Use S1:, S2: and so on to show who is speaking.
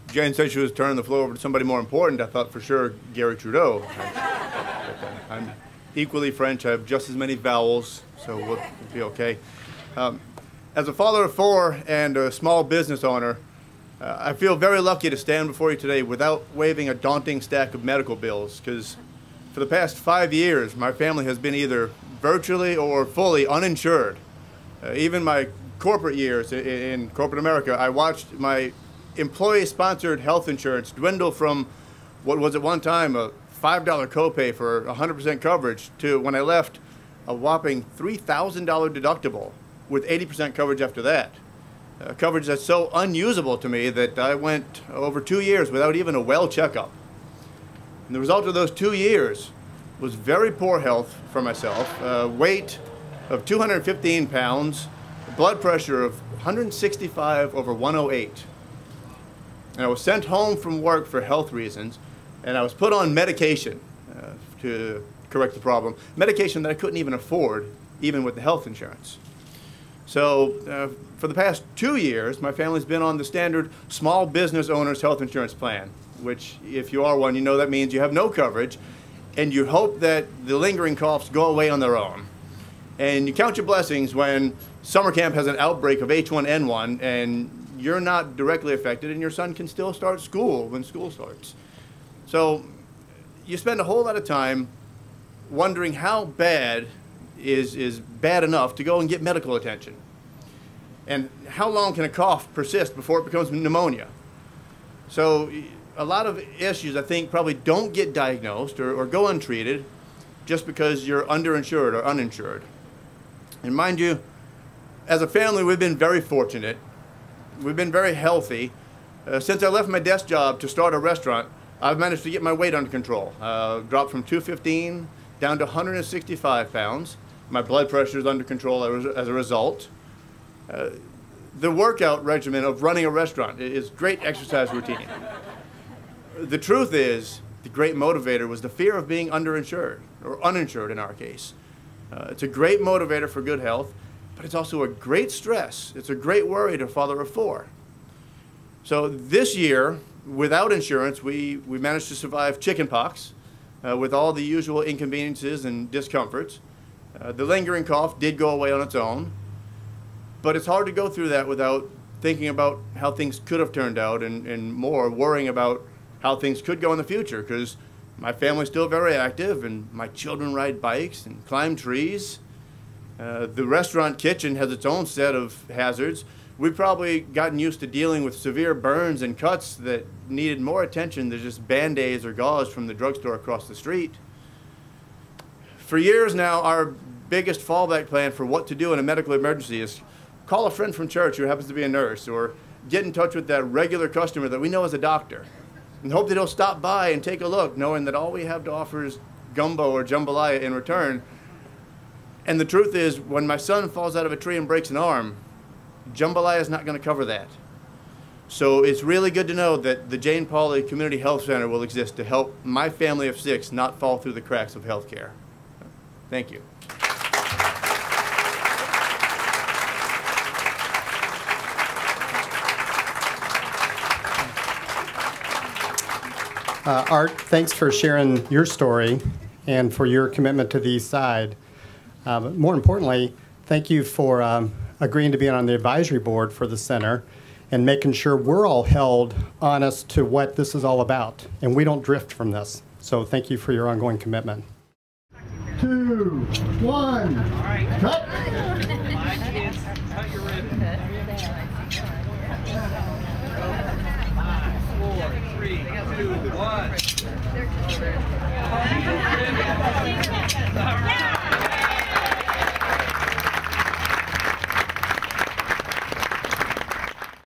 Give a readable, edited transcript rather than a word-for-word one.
S1: Jane said she was turning the floor over to somebody more important, I thought for sure Gary Trudeau. I'm equally French. I have just as many vowels, so we'll be okay. As a father of four and a small business owner, I feel very lucky to stand before you today without waving a daunting stack of medical bills, because for the past 5 years, my family has been either virtually or fully uninsured. Even my corporate years in corporate America, I watched my employee-sponsored health insurance dwindle from what was at one time a $5 copay for 100% coverage to, when I left, a whopping $3,000 deductible with 80% coverage after that. Coverage that's so unusable to me that I went over 2 years without even a well checkup. And the result of those 2 years was very poor health for myself, weight of 215 pounds, blood pressure of 165/108. And I was sent home from work for health reasons, and I was put on medication to correct the problem. Medication that I couldn't even afford, even with the health insurance. So for the past 2 years, my family's been on the standard small business owner's health insurance plan, which if you are one, you know that means you have no coverage, and you hope that the lingering coughs go away on their own. And you count your blessings when summer camp has an outbreak of H1N1 and you're not directly affected and your son can still start school when school starts. So you spend a whole lot of time wondering how bad is bad enough to go and get medical attention. And how long can a cough persist before it becomes pneumonia? So a lot of issues, I think, probably don't get diagnosed or go untreated just because you're underinsured or uninsured. And mind you, as a family, we've been very fortunate. We've been very healthy. Since I left my desk job to start a restaurant, I've managed to get my weight under control. Dropped from 215 down to 165 pounds. My blood pressure is under control as a result. The workout regimen of running a restaurant is great exercise routine. The truth is, the great motivator was the fear of being underinsured, or uninsured in our case. It's a great motivator for good health, but it's also a great stress. It's a great worry to a father of four. So this year, without insurance, we managed to survive chickenpox with all the usual inconveniences and discomforts. The lingering cough did go away on its own, but it's hard to go through that without thinking about how things could have turned out and more worrying about how things could go in the future, because my family's still very active and my children ride bikes and climb trees. The restaurant kitchen has its own set of hazards. We've probably gotten used to dealing with severe burns and cuts that needed more attention than just Band-Aids or gauze from the drugstore across the street. For years now, our biggest fallback plan for what to do in a medical emergency is call a friend from church who happens to be a nurse, or get in touch with that regular customer that we know is a doctor, and hope that he'll stop by and take a look, knowing that all we have to offer is gumbo or jambalaya in return. And the truth is, when my son falls out of a tree and breaks an arm, jambalaya is not going to cover that. So it's really good to know that the Jane Pauley Community Health Center will exist to help my family of 6 not fall through the cracks of health care. Thank you.
S2: Art, thanks for sharing your story and for your commitment to the East Side. But more importantly, thank you for agreeing to be on the advisory board for the center and making sure we're all held honest to what this is all about and we don't drift from this. So thank you for your ongoing commitment. 2, 1, cut!